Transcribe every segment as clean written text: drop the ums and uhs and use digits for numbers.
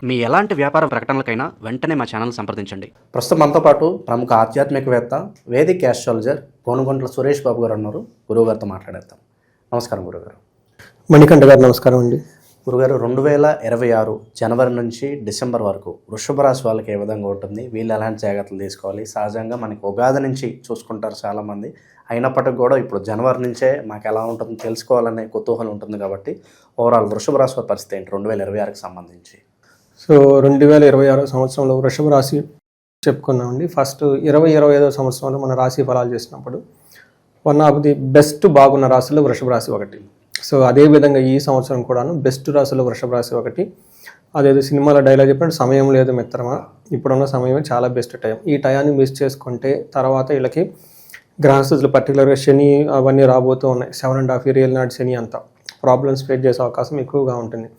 మీ ఎలాంటి వ్యాపార ప్రకటనలకైనా వెంటనే మా ఛానల్ సంప్రదించండి. ప్రస్తుతం మనతో పాటు ప్రముఖ ఆధ్యాత్మికవేత్త వేదిక్ ఆస్ట్రాలజర్ గోనుగొంట్ల సురేష్ బాబు గారు ఉన్నారు. గురువుగారితో మాట్లాడేద్దాం. నమస్కారం గురుగారు. మణికంఠ గారు నమస్కారం అండి. గురుగారు, 2026 జనవరి నుంచి డిసెంబర్ వరకు వృషభ రాశి వాళ్ళకి ఏ విధంగా ఉంటుంది, వీళ్ళు ఎలాంటి జాగ్రత్తలు తీసుకోవాలి? సహజంగా మనకి ఉగాది నుంచి చూసుకుంటారు చాలామంది, అయినప్పటికీ కూడా ఇప్పుడు జనవరి నుంచే మాకు ఎలా ఉంటుందో తెలుసుకోవాలనే కుతూహలం ఉంటుంది. కాబట్టి ఓవరాల్ వృషభ రాశి వారి పరిస్థితి ఏంటి 2026కి సంబంధించి? సో 2026 సంవత్సరంలో వృషభ రాశి చెప్పుకున్నామండి. ఫస్ట్ 2025 సంవత్సరంలో మన రాశి ఫలాలు చేసినప్పుడు వన్ ఆఫ్ ది బెస్ట్ బాగున్న రాశుల్లో వృషభ రాశి ఒకటి. సో అదేవిధంగా ఈ సంవత్సరం కూడాను బెస్ట్ రాశుల్లో వృషభ రాశి ఒకటి. అదేదో సినిమాలో డైలాగ్ చెప్పినట్టు సమయం లేదు మిత్రమా, ఇప్పుడున్న సమయమే చాలా బెస్ట్ టైం. ఈ టయాన్ని మిస్ చేసుకుంటే తర్వాత వీళ్ళకి గ్రహస్థితులు పర్టికులర్గా శని అవన్నీ రాబోతూ ఉన్నాయి. 7.5 year ఏళ్ళ నాటి శని అంతా ప్రాబ్లమ్స్ ఫేస్ చేసే అవకాశం ఎక్కువగా ఉంటుంది.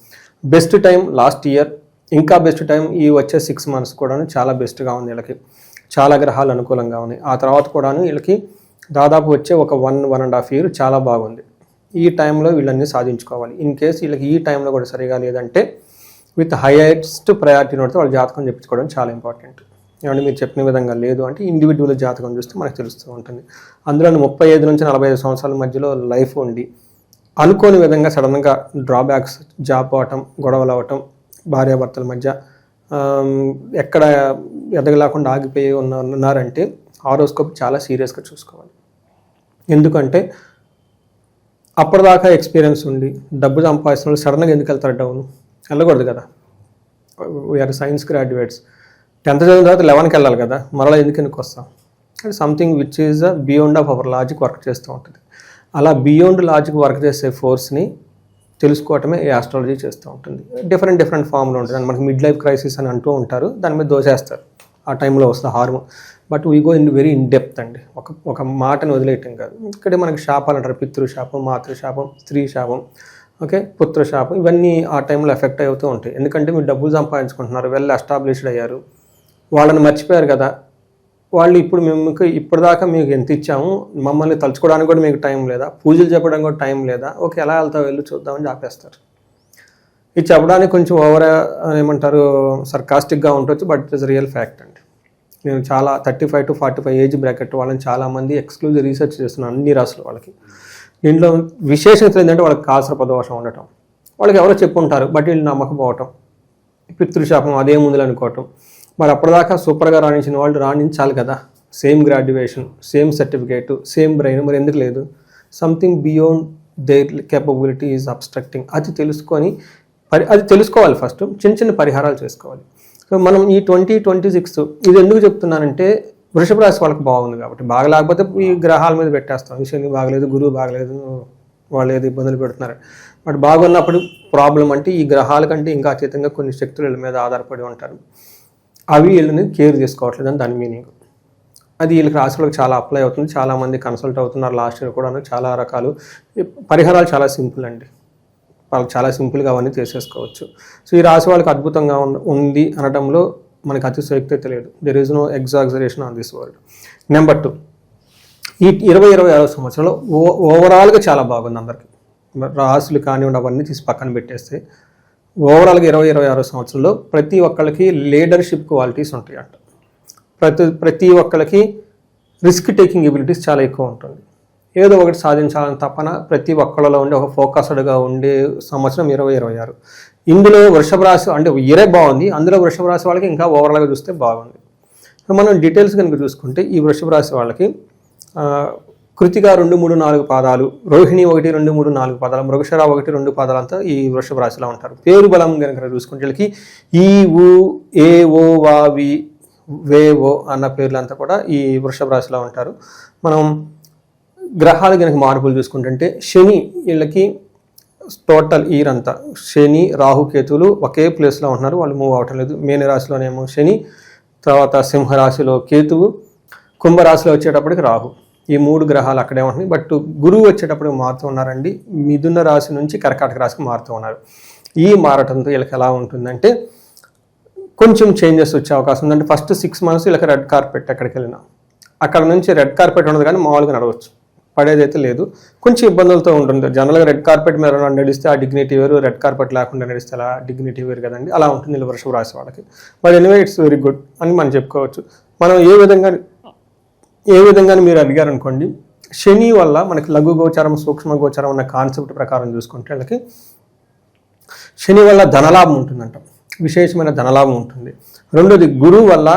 బెస్ట్ టైం లాస్ట్ ఇయర్, ఇంకా బెస్ట్ టైం ఈ వచ్చే 6 months కూడాను చాలా బెస్ట్గా ఉంది. వీళ్ళకి చాలా గ్రహాలు అనుకూలంగా ఉన్నాయి. ఆ తర్వాత కూడాను వీళ్ళకి దాదాపు వచ్చే ఒక 1.5 year చాలా బాగుంది. ఈ టైంలో వీళ్ళన్నీ సాధించుకోవాలి. ఇన్ కేసు వీళ్ళకి ఈ టైంలో కూడా సరిగా లేదంటే విత్ హైయెస్ట్ ప్రయారిటీ నోడితే వాళ్ళ జాతకం చెప్పించుకోవడం చాలా ఇంపార్టెంట్. ఏమంటే మీరు చెప్పిన విధంగా లేదు అంటే ఇండివిజువల్ జాతకం చూస్తే మనకు తెలుస్తూ ఉంటుంది. అందులో 35 నుంచి 45 సంవత్సరాల మధ్యలో లైఫ్ ఉండి అనుకోని విధంగా సడన్గా డ్రాబ్యాక్స్, జాబ్ అవటం, గొడవలు అవటం, భార్యాభర్తల మధ్య ఎక్కడ ఎదగలేకుండా ఆగిపోయి ఉన్నారంటే హారోస్కోప్ చాలా సీరియస్గా చూసుకోవాలి. ఎందుకంటే అప్పటిదాకా ఎక్స్పీరియన్స్ ఉండి డబ్బు సంపాదిస్తున్న వాళ్ళు సడన్గా ఎందుకు వెళ్తారు డౌన్? వెళ్ళకూడదు కదా. వీఆర్ సైన్స్ గ్రాడ్యుయేట్స్, 10th చదివిన తర్వాత 11కి వెళ్ళాలి కదా, మరలా ఎందుకు వస్తాం? అది something which is beyond of our logic work చేస్తూ ఉంటుంది. అలా బియాండ్ లాజిక్ వర్క్ చేసే ఫోర్స్ని తెలుసుకోవటమే ఈ ఆస్ట్రాలజీ చేస్తూ ఉంటుంది. డిఫరెంట్ ఫామ్లో ఉంటుంది. మనకి మిడ్ లైఫ్ క్రైసిస్ అని అంటూ ఉంటారు, దాని మీద దోసేస్తారు, ఆ టైంలో వస్తుంది hormone. But we go in very in depth అండి. ఒక మాటను వదిలేయటం కాదు. ఇక్కడే మనకి శాపాలు అంటారు, పితృశాపం, మాతృశాపం, స్త్రీ శాపం, ఓకే, పుత్రశాపం, ఇవన్నీ ఆ టైంలో ఎఫెక్ట్ అవుతూ ఉంటాయి. ఎందుకంటే మీరు డబ్బులు సంపాదించుకుంటున్నారు, వెల్ ఎస్టాబ్లిష్డ్ అయ్యారు, వాళ్ళని మర్చిపోయారు కదా. వాళ్ళు ఇప్పుడు మేము ఇప్పటిదాకా మీకు ఎంత ఇచ్చాము, మమ్మల్ని తలుచుకోవడానికి కూడా మీకు టైం లేదా, పూజలు చెప్పడానికి కూడా టైం లేదా, ఓకే ఎలా వెళ్తావు వెళ్ళి చూద్దామని ఆపేస్తారు. ఇది చెప్పడానికి కొంచెం ఓవర్ ఏమంటారు సర్కాస్టిక్గా ఉండొచ్చు, but it is real fact అండి. నేను చాలా 35 to 45 ఏజ్ బ్రాకెట్ వాళ్ళని చాలామంది ఎక్స్క్లూజివ్ రీసెర్చ్ చేస్తున్నాను అన్ని రాసులు వాళ్ళకి. దీంట్లో విశేషత ఏంటంటే వాళ్ళకి కాసరప దోషం ఉండటం, వాళ్ళకి ఎవరో చెప్పుంటారు బట్ వీళ్ళు నమ్మకపోవటం, పితృశాపం అదే ముందులు అనుకోవటం. మరి అప్పటిదాకా సూపర్గా రాణించిన వాళ్ళు రాణించాలి కదా, same graduation, same certificate, same brain, మరి ఎందుకు లేదు? Something beyond their capability is obstructing. అది తెలుసుకోవాలి. ఫస్ట్ చిన్న పరిహారాలు చేసుకోవాలి. సో మనం ఈ 2026 ఇది ఎందుకు చెప్తున్నానంటే వృషభ రాశి వాళ్ళకి బాగుంది కాబట్టి. బాగా లేకపోతే ఈ గ్రహాల మీద పెట్టేస్తాం, శని బాగలేదు, గురువు బాగలేదు, వాళ్ళు ఏదో ఇబ్బందులు పెడుతున్నారు. బట్ బాగున్నప్పుడు ప్రాబ్లం అంటే ఈ గ్రహాల కంటే ఇంకా అతీతంగా కొన్ని శక్తులు వీళ్ళ మీద ఆధారపడి ఉంటారు, అవి వీళ్ళని కేర్ చేసుకోవట్లేదు అని దాని మీనింగ్. అది వీళ్ళకి రాశులకు చాలా అప్లై అవుతుంది. చాలామంది కన్సల్ట్ అవుతున్నారు లాస్ట్ ఇయర్ కూడా. చాలా రకాలు పరిహారాలు చాలా సింపుల్ అండి, వాళ్ళకి చాలా సింపుల్గా అవన్నీ చేసేసుకోవచ్చు. సో ఈ రాశి వాళ్ళకి అద్భుతంగా ఉంది అనడంలో మనకు అతిశయోక్తి తెలియదు. There is no exaggeration on this world. Number 2, ఈ 2026 సంవత్సరంలో ఓవరాల్గా చాలా బాగుంది అందరికీ. రాశులు కానివ్వండి అవన్నీ తీసి పక్కన పెట్టేస్తే ఓవరాల్గా 2026 సంవత్సరంలో ప్రతి ఒక్కళ్ళకి లీడర్షిప్ క్వాలిటీస్ ఉంటాయంట. ప్రతి ఒక్కళ్ళకి రిస్క్ టేకింగ్ ఎబిలిటీస్ చాలా ఎక్కువ ఉంటుంది. ఏదో ఒకటి సాధించాలని తప్పన ప్రతి ఒక్కళ్ళలో ఉండే ఒక ఫోకస్డ్గా ఉండే సంవత్సరం 2026. ఇందులో వృషభ రాశి అంటే ఇయరే బాగుంది, అందులో వృషభ రాశి వాళ్ళకి ఇంకా ఓవరాల్గా చూస్తే బాగుంది. మనం డీటెయిల్స్ కనుక చూసుకుంటే ఈ వృషభ రాశి వాళ్ళకి కృతిక 2, 3, 4 పాదాలు, రోహిణి 1, 2, 3, 4 పాదాలు, మృగశిర 1, 2 పాదాలంతా ఈ వృషభ రాశిలో ఉంటారు. పేరు బలం కనుక చూసుకుంటే వీళ్ళకి ఈ ఊ ఏ ఓ వా వి వే ఓ అన్న పేర్లంతా కూడా ఈ వృషభ రాశిలో ఉంటారు. మనం గ్రహాలు కనుక మార్పులు చూసుకుంటుంటే శని వీళ్ళకి టోటల్ ఇయర్ అంతా శని, రాహు, కేతువులు ఒకే ప్లేస్లో ఉంటున్నారు, వాళ్ళు మూవ్ అవటం లేదు. మేన రాశిలోనేమో శని, తర్వాత సింహరాశిలో కేతువు, కుంభరాశిలో వచ్చేటప్పటికి రాహు, ఈ 3 గ్రహాలు అక్కడే ఉంటున్నాయి. బట్ గురువు వచ్చేటప్పుడు మారుతూ ఉన్నారండి, మిథున రాశి నుంచి కర్కాటక రాశికి మారుతూ ఉన్నారు. ఈ మారటంతో వీళ్ళకి ఎలా ఉంటుందంటే కొంచెం చేంజెస్ వచ్చే అవకాశం ఉందంటే ఫస్ట్ 6 months వీళ్ళకి రెడ్ కార్పెట్ ఎక్కడికి వెళ్ళినా, అక్కడ నుంచి రెడ్ కార్పెట్ ఉండదు కానీ మామూలుగా నడవచ్చు, పడేదైతే లేదు, కొంచెం ఇబ్బందులతో ఉంటుంది. జనరల్గా రెడ్ కార్పెట్ మీద నడిస్తే ఆ డిగ్నిటీ వేరు, రెడ్ కార్పెట్ లేకుండా నడిస్తే అలా డిగ్నిటీ వేరు కదండి, అలా ఉంటుంది ఇలా వృషభ రాశి వాళ్ళకి. But anyway it's very good అని మనం చెప్పుకోవచ్చు. మనం ఏ విధంగా మీరు అడిగారు అనుకోండి, శని వల్ల మనకి లఘు గోచారం సూక్ష్మ గోచారం అన్న కాన్సెప్ట్ ప్రకారం చూసుకుంటే వాళ్ళకి శని వల్ల ధనలాభం ఉంటుందంట, విశేషమైన ధనలాభం ఉంటుంది. రెండోది గురువు వల్ల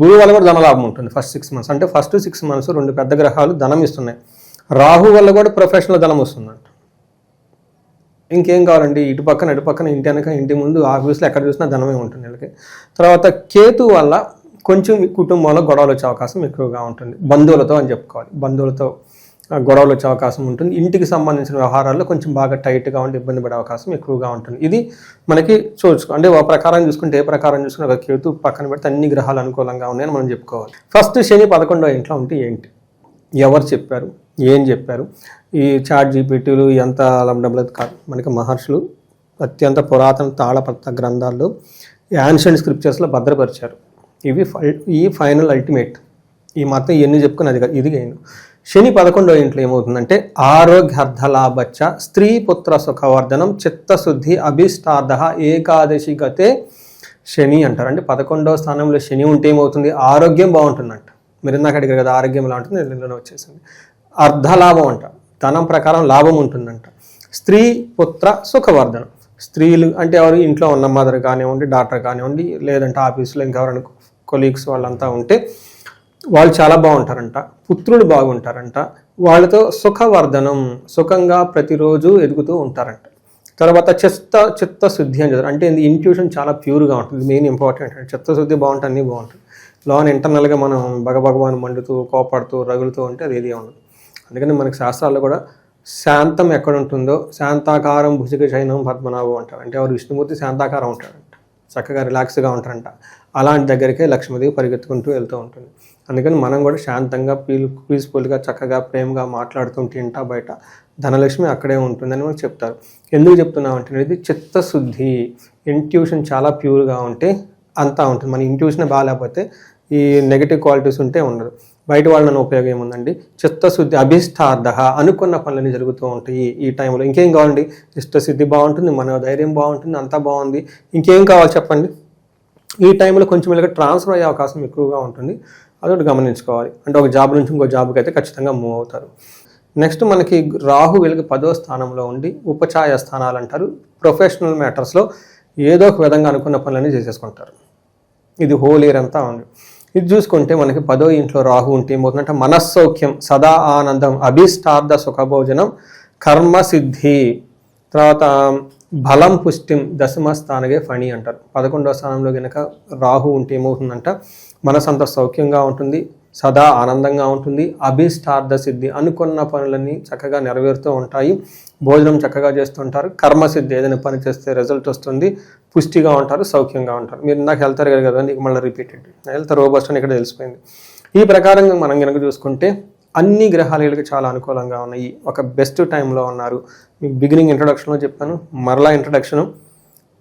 కూడా ధనలాభం ఉంటుంది ఫస్ట్ 6 months. అంటే ఫస్ట్ 6 months 2 పెద్ద గ్రహాలు ధనం ఇస్తున్నాయి. రాహు వల్ల కూడా ప్రొఫెషనల్ ధనం వస్తుందంట. ఇంకేం కావాలండి, ఇటు పక్కన ఇంటి వెనక ఇంటి ముందు ఆఫీస్లో ఎక్కడ చూసినా ధనమే ఉంటుంది వీళ్ళకి. తర్వాత కేతు వల్ల కొంచెం కుటుంబంలో గొడవలు వచ్చే అవకాశం ఎక్కువగా ఉంటుంది, బంధువులతో అని చెప్పుకోవాలి. బంధువులతో గొడవలు వచ్చే అవకాశం ఉంటుంది. ఇంటికి సంబంధించిన వ్యవహారాల్లో కొంచెం బాగా టైట్గా ఉండి ఇబ్బంది పడే అవకాశం ఎక్కువగా ఉంటుంది. ఇది మనకి చూసుకో అంటే ఒక ప్రకారం చూసుకుంటే, ఏ ప్రకారం చూసుకుంటే ఒక కేతు పక్కన పెడితే అన్ని గ్రహాలు అనుకూలంగా ఉన్నాయని మనం చెప్పుకోవాలి. ఫస్ట్ శని 11వ ఇంట్లో ఉంటే ఏంటి, ఎవరు చెప్పారు, ఏం చెప్పారు? ఈ చాట్ జీపీటీలు ఎంత డబ్బులు కాదు, మనకి మహర్షులు అత్యంత పురాతన తాళపత్ర గ్రంథాల్లో యాన్షియంట్ స్క్రిప్చర్స్లో భద్రపరిచారు. ఈ ఫైనల్ అల్టిమేట్. ఈ మాత్రం ఇవన్నీ చెప్పుకుని అది ఇది అయిన శని 11వ ఇంట్లో ఏమవుతుందంటే ఆరోగ్యార్థలాభచ్చ, స్త్రీ పుత్ర సుఖవర్ధనం, చిత్తశుద్ధి, అభిష్టార్థ, ఏకాదశి గతే శని అంటారు. అంటే 11వ స్థానంలో శని ఉంటే ఏమవుతుంది, ఆరోగ్యం బాగుంటుందంట. మీరు ఇందాక అడిగారు కదా ఆరోగ్యం ఎలా ఉంటుంది, దీనిలోనే వచ్చేసింది. అర్ధలాభం అంట, ధనం ప్రకారం లాభం ఉంటుందంట. స్త్రీ పుత్ర సుఖవర్ధనం, స్త్రీలు అంటే ఎవరు, ఇంట్లో ఉన్న మదర్ కానివ్వండి, డాక్టర్ కానివ్వండి, లేదంటే ఆఫీసులో ఇంకెవరైనా కొలీగ్స్ వాళ్ళంతా ఉంటే వాళ్ళు చాలా బాగుంటారంట, పుత్రులు బాగుంటారంట, వాళ్ళతో సుఖవర్ధనం, సుఖంగా ప్రతిరోజు ఎదుగుతూ ఉంటారంట. తర్వాత చిత్తశుద్ధి అని చెప్తారు. అంటే ఇంట్యూషన్ చాలా ప్యూర్గా ఉంటుంది, మెయిన్ ఇంపార్టెంట్. చిత్తశుద్ధి బాగుంటే అన్నీ బాగుంటుంది. లోన్ ఇంటర్నల్గా మనం భగభగవాన్ మండుతూ కోపడుతూ రగులుతూ ఉంటే అది ఏది ఉండదు. అందుకని మనకి శాస్త్రాల్లో కూడా శాంతం ఎక్కడ ఉంటుందో, శాంతాకారం భుజగ శయనం పద్మనాభం అంటారు. అంటే ఎవరు విష్ణుమూర్తి శాంతాకారం ఉంటారంట, చక్కగా రిలాక్స్గా ఉంటారంట. అలాంటి దగ్గరికే లక్ష్మీదేవి పరిగెత్తుకుంటూ వెళ్తూ ఉంటుంది. అందుకని మనం కూడా శాంతంగా పీస్ఫుల్గా చక్కగా ప్రేమగా మాట్లాడుతుంటే ఇంటా బయట ధనలక్ష్మి అక్కడే ఉంటుందని మనం చెప్తారు. ఎందుకు చెప్తున్నామంటే ఇది చిత్తశుద్ధి, ఇంట్యూషన్ చాలా ప్యూర్గా ఉంటే అంతా ఉంటుంది. మన ఇంట్యూషన్ బాగాలేకపోతే ఈ నెగిటివ్ క్వాలిటీస్ ఉంటే ఉండదు. బయట వాళ్ళని ఉపయోగం ఏముందండి, చిత్తశుద్ధి, అభిష్టార్థ, అనుకున్న పనులన్నీ జరుగుతూ ఉంటాయి ఈ టైంలో. ఇంకేం కావాలండి, ఇష్టసిద్ధి బాగుంటుంది, మన ధైర్యం బాగుంటుంది, అంతా బాగుంది, ఇంకేం కావాలి చెప్పండి. ఈ టైంలో కొంచెం వీళ్ళకి ట్రాన్స్ఫర్ అయ్యే అవకాశం ఎక్కువగా ఉంటుంది, అదొకటి గమనించుకోవాలి. అంటే ఒక జాబ్ నుంచి ఇంకో జాబ్కి అయితే ఖచ్చితంగా మూవ్ అవుతారు. నెక్స్ట్ మనకి రాహు వీళ్ళకి 10వ స్థానంలో ఉండి ఉపచాయ స్థానాలు అంటారు. ప్రొఫెషనల్ మ్యాటర్స్లో ఏదో ఒక విధంగా అనుకున్న పనులన్నీ చేసేసుకుంటారు. ఇది హోల్ ఇయర్ అంతా ఉంది. ఇది చూసుకుంటే మనకి 10వ ఇంట్లో రాహు ఉంటే ఏమవుతుందంటే మనస్సౌఖ్యం, సదా ఆనందం, అభిష్టార్థ సుఖభోజనం, కర్మసిద్ధి, తర్వాత బలం పుష్టిం, దశమ స్థానగే ఫణి అంటారు. 11వ స్థానంలో కనుక రాహు ఉంటే ఏమవుతుందంట మనసు అంత సౌఖ్యంగా ఉంటుంది, సదా ఆనందంగా ఉంటుంది, అభిష్టార్థ సిద్ధి, అనుకున్న పనులన్నీ చక్కగా నెరవేరుతూ ఉంటాయి, భోజనం చక్కగా చేస్తుంటారు, కర్మసిద్ధి, ఏదైనా పని చేస్తే రిజల్ట్ వస్తుంది, పుష్టిగా ఉంటారు, సౌఖ్యంగా ఉంటారు. మీరు నాకు హెల్త్ అడిగారు కదా, నీకు మళ్ళీ రిపీటెడ్ హెల్త్ రోబస్ట్ అని ఇక్కడ తెలిసిపోయింది. ఈ ప్రకారంగా మనం కనుక చూసుకుంటే అన్ని గ్రహాలకి చాలా అనుకూలంగా ఉన్నాయి. ఒక బెస్ట్ టైంలో ఉన్నారు. మీకు బిగినింగ్ ఇంట్రొడక్షన్లో చెప్పాను, మరలా ఇంట్రొడక్షను.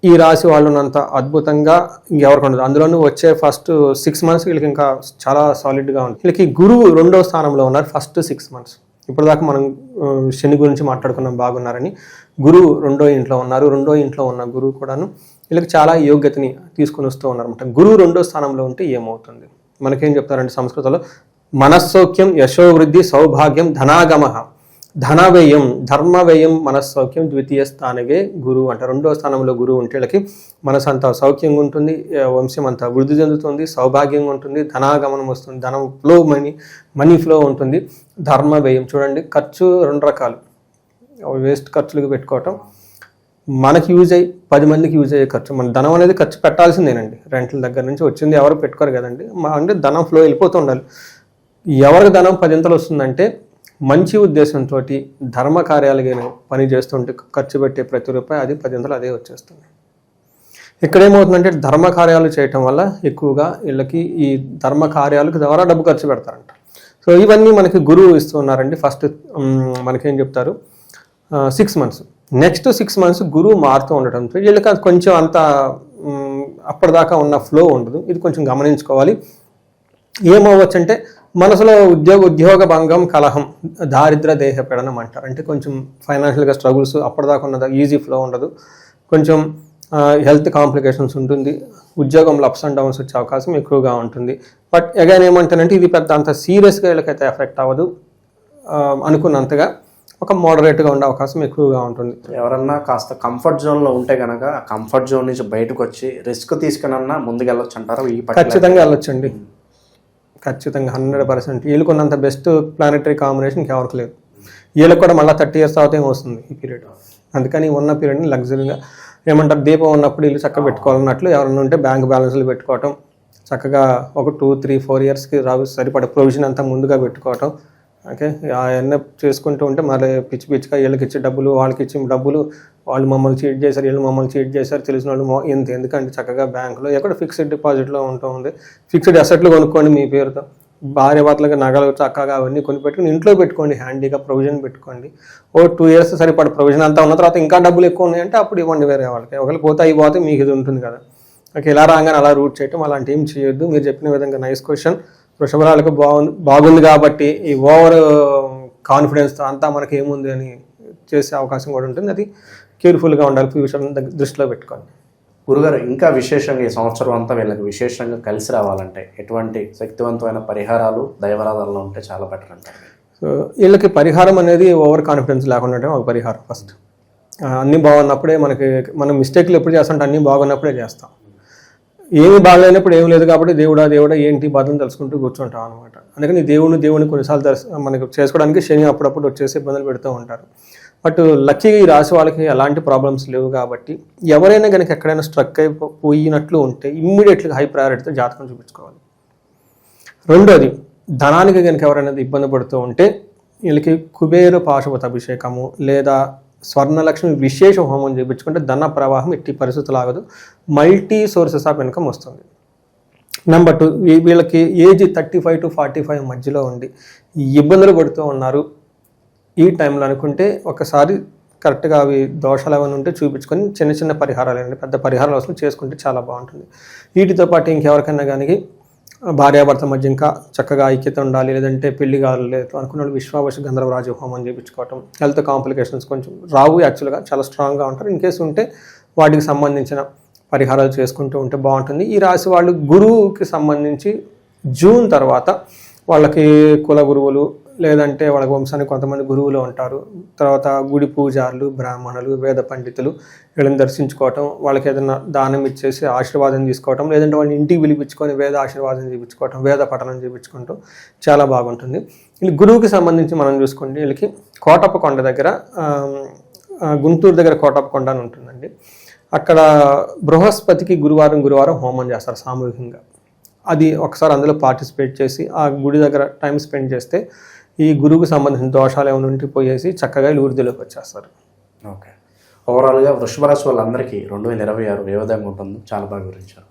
ఈ రాశి వాళ్ళు ఉన్నంత అద్భుతంగా ఇంకెవరికి ఉండదు. అందులోనూ వచ్చే ఫస్ట్ 6 months వీళ్ళకి ఇంకా చాలా సాలిడ్గా ఉంది. వీళ్ళకి గురువు 2వ స్థానంలో ఉన్నారు ఫస్ట్ 6 months. ఇప్పటిదాకా మనం శని గురించి మాట్లాడుకున్నాం బాగున్నారని. గురువు 2వ ఇంట్లో ఉన్నారు. 2వ ఇంట్లో ఉన్న గురువు కూడాను వీళ్ళకి చాలా యోగ్యతని తీసుకొని వస్తూ ఉన్నారన్నమాట. గురువు 2వ స్థానంలో ఉంటే ఏమవుతుంది, మనకేం చెప్తారంటే సంస్కృతంలో మనస్సౌఖ్యం, యశోవృద్ధి, సౌభాగ్యం, ధనాగమ, ధనవ్యయం, ధర్మవ్యయం, మనస్సౌఖ్యం, ద్వితీయ స్థానగే గురువు అంట. 2వ స్థానంలో గురువు ఉంటే వీళ్ళకి మనసు అంతా సౌఖ్యంగా ఉంటుంది, వంశం అంతా వృద్ధి చెందుతుంది, సౌభాగ్యంగా ఉంటుంది, ధనాగమనం వస్తుంది, ధనం ఫ్లో, మనీ ఫ్లో ఉంటుంది. ధర్మవ్యయం చూడండి, ఖర్చు 2 రకాలు, వేస్ట్ ఖర్చులకు పెట్టుకోవటం, మనకి యూజ్ అయ్యి 10 మందికి యూజ్ అయ్యే ఖర్చు. మన ధనం అనేది ఖర్చు పెట్టాల్సిందేనండి, రెంట్ల దగ్గర నుంచి వచ్చింది ఎవరు పెట్టుకోరు కదండి. అంటే ధనం ఫ్లో వెళ్ళిపోతూ ఉండాలి. ఎవరికి ధనం 10 వస్తుందంటే మంచి ఉద్దేశంతో ధర్మ కార్యాలుగా పని చేస్తుంటే ఖర్చు పెట్టే ప్రతి రూపాయి అది 10 అదే వచ్చేస్తుంది. ఇక్కడ ఏమవుతుందంటే ధర్మ కార్యాలు చేయటం వల్ల ఎక్కువగా వీళ్ళకి ఈ ధర్మ కార్యాలకు ద్వారా డబ్బు ఖర్చు పెడతారంట. సో ఇవన్నీ మనకి గురువు ఇస్తూ ఉన్నారండి. ఫస్ట్ మనకేం చెప్తారు 6 months. నెక్స్ట్ 6 months గురువు మారుతూ ఉండటంతో వీళ్ళకి అది కొంచెం అంత అప్పటిదాకా ఉన్న ఫ్లో ఉండదు. ఇది కొంచెం గమనించుకోవాలి. ఏమవ్వచ్చు అంటే మనసులో ఉద్యోగ భంగం, కలహం, దారిద్ర దేహ పీడనం అంటారు. అంటే కొంచెం ఫైనాన్షియల్గా స్ట్రగుల్స్, అప్పటిదాకా ఉన్నది ఈజీ ఫ్లో ఉండదు, కొంచెం హెల్త్ కాంప్లికేషన్స్ ఉంటుంది, ఉద్యోగంలో అప్స్ అండ్ డౌన్స్ వచ్చే అవకాశం ఎక్కువగా ఉంటుంది. బట్ అగైన్ ఏమంటానంటే ఇది పెద్ద అంత సీరియస్గా వీళ్ళకైతే ఎఫెక్ట్ అవ్వదు, అనుకున్నంతగా ఒక మోడరేట్గా ఉండే అవకాశం ఎక్కువగా ఉంటుంది. ఎవరన్నా కాస్త కంఫర్ట్ జోన్లో ఉంటే కనుక ఆ కంఫర్ట్ జోన్ నుంచి బయటకు వచ్చి రిస్క్ తీసుకునన్నా ముందుకు వెళ్ళొచ్చు అంటారు. ఖచ్చితంగా వెళ్ళొచ్చండి, ఖచ్చితంగా 100%. వీళ్ళకున్నంత బెస్ట్ ప్లానెటరీ కాంబినేషన్ ఇంకెవరికి లేదు. వీళ్ళకి కూడా మళ్ళీ 30 years తర్వాత ఏమొస్తుంది ఈ పీరియడ్. అందుకని ఉన్న పీరియడ్ని లగ్జరీగా ఏమంటారు, దీపం ఉన్నప్పుడు ఇల్లు చక్కగా పెట్టుకోవాలన్నట్లు ఎవరైనా ఉంటే బ్యాంక్ బ్యాలెన్స్లు పెట్టుకోవటం, చక్కగా ఒక 2, 3, 4 yearsకి సరిపడే ప్రొవిజన్ అంతా ముందుగా పెట్టుకోవటం. ఓకే, అవన్నీ చేసుకుంటూ ఉంటే మరి పిచ్చిగా వీళ్ళకి ఇచ్చే డబ్బులు, వాళ్ళకి ఇచ్చే డబ్బులు, వాళ్ళు మమ్మల్ని చీట్ చేశారు, వీళ్ళు మమ్మల్ని చీట్ చేశారు, తెలిసిన వాళ్ళు ఎందుకంటే చక్కగా బ్యాంకులో ఎక్కడ ఫిక్స్డ్ డిపాజిట్లో ఉంటుంది, ఫిక్స్డ్ అసెట్లు కొనుక్కోండి మీ పేరుతో, భార్య భర్తలకు నగలు చక్కగా అవన్నీ కొనిపెట్టుకుని ఇంట్లో పెట్టుకోండి, హ్యాండీగా ప్రొవిజన్ పెట్టుకోండి. 2 years సరిపడ ప్రొవిజన్ అంతా ఉన్న తర్వాత ఇంకా డబ్బులు ఎక్కువ ఉన్నాయంటే అప్పుడు ఇవ్వండి వేరే వాళ్ళకి. ఒకవేళ పోతే మీకు ఇది ఉంటుంది కదా. ఓకే, ఇలా రాగానే అలా రూట్ చేయటం అలాంటి ఏం చేయొద్దు. మీరు చెప్పిన విధంగా నైస్ క్వశ్చన్. వృషభరాలకు బాగుంది కాబట్టి ఈ ఓవర్ కాన్ఫిడెన్స్తో అంతా మనకి ఏముంది అని చేసే అవకాశం కూడా ఉంటుంది. అది కేర్ఫుల్గా ఉండాలి, ఫ్యూచర్ దృష్టిలో పెట్టుకోండి. గురుగారు, ఇంకా విశేషంగా ఈ సంవత్సరం అంతా వీళ్ళకి విశేషంగా కలిసి రావాలంటే ఎటువంటి శక్తివంతమైన పరిహారాలు దైవరాధాలలో ఉంటే చాలా బెటర్ అంటారు? సో వీళ్ళకి పరిహారం అనేది ఓవర్ కాన్ఫిడెన్స్ లేకుండా ఒక పరిహారం. ఫస్ట్ అన్నీ బాగున్నప్పుడే మనం మిస్టేక్లు ఎప్పుడు చేస్తామంటే అన్నీ బాగున్నప్పుడే చేస్తాం. ఏమి బాగలేనప్పుడు ఏం లేదు కాబట్టి దేవుడా ఏంటి బాధను తెలుసుకుంటూ కూర్చుంటాం అనమాట. అందుకని దేవుని కొన్నిసార్లు మనకు చేసుకోవడానికి శని అప్పుడప్పుడు వచ్చేసి ఇబ్బందులు పెడుతూ ఉంటారు. బట్ లక్కీగా ఈ రాశి వాళ్ళకి ఎలాంటి ప్రాబ్లమ్స్ లేవు కాబట్టి ఎవరైనా కనుక ఎక్కడైనా స్ట్రక్ అయిపోయినట్లు ఉంటే ఇమ్మీడియట్గా హై ప్రయారిటీతో జాతకం చూపించుకోవాలి. రెండోది, ధనానికి కనుక ఎవరైనా ఇబ్బంది పడుతూ ఉంటే వీళ్ళకి కుబేర పాశుపత అభిషేకము లేదా స్వర్ణలక్ష్మి విశేష హోమం చేయించుకుంటే ధన ప్రవాహం ఎట్టి పరిస్థితులు ఆగదు, మల్టీ సోర్సెస్ ఆఫ్ ఇన్కమ్ వస్తుంది. నెంబర్ 2, వీళ్ళకి ఏజ్ 35 to 45 మధ్యలో ఉండి ఇబ్బందులు పడుతూ ఉన్నారు ఈ టైంలో అనుకుంటే ఒకసారి కరెక్ట్గా అవి దోషాలు ఏమైనా ఉంటే చూపించుకొని చిన్న పరిహారాలు అండి, పెద్ద పరిహారాలు అసలు చేసుకుంటే చాలా బాగుంటుంది. వీటితో పాటు ఇంకెవరికైనా కానీ భార్యాభర్త మధ్య ఇంకా చక్కగా ఐక్యత ఉండాలి, లేదంటే పెళ్లి కాలేదు అనుకున్న వాళ్ళు విశ్వావశ గంధర్వరాజ హోమం చేయించుకోవటం. హెల్త్ కాంప్లికేషన్స్ కొంచెం రావు, యాక్చువల్గా చాలా స్ట్రాంగ్గా ఉంటారు. ఇన్ కేసు ఉంటే వాటికి సంబంధించిన పరిహారాలు చేసుకుంటూ ఉంటే బాగుంటుంది. ఈ రాశి వాళ్ళు గురువుకి సంబంధించి జూన్ తర్వాత వాళ్ళకి కుల గురువులు లేదంటే వాళ్ళ వంశానికి కొంతమంది గురువులు ఉంటారు. తర్వాత గుడి పూజారులు, బ్రాహ్మణులు, వేద పండితులు వీళ్ళని దర్శించుకోవటం, వాళ్ళకి ఏదైనా దానం ఇచ్చేసి ఆశీర్వాదం తీసుకోవటం, లేదంటే వాళ్ళని ఇంటికి పిలిపించుకొని వేద ఆశీర్వాదం చేయించుకోవటం, వేద పఠనం చేయించుకుంటాం, చాలా బాగుంటుంది. వీళ్ళు గురువుకి సంబంధించి మనం చూసుకుంటే వీళ్ళకి కోటప్ప కొండ దగ్గర, గుంటూరు దగ్గర కోటప్ప కొండ అని ఉంటుందండి. అక్కడ బృహస్పతికి గురువారం హోమం చేస్తారు సామూహికంగా. అది ఒకసారి అందులో పార్టిసిపేట్ చేసి ఆ గుడి దగ్గర టైం స్పెండ్ చేస్తే ఈ గురువుకు సంబంధించిన దోషాలు ఏమైనా ఉంటే పోయేసి చక్కగా వృద్ధిలోకి వచ్చేస్తారు. ఓకే, ఓవరాల్గా వృషభ రాశి వాళ్ళందరికీ 2026 ఏ విధంగా ఉంటుందో చాలా బాగా వివరించారు.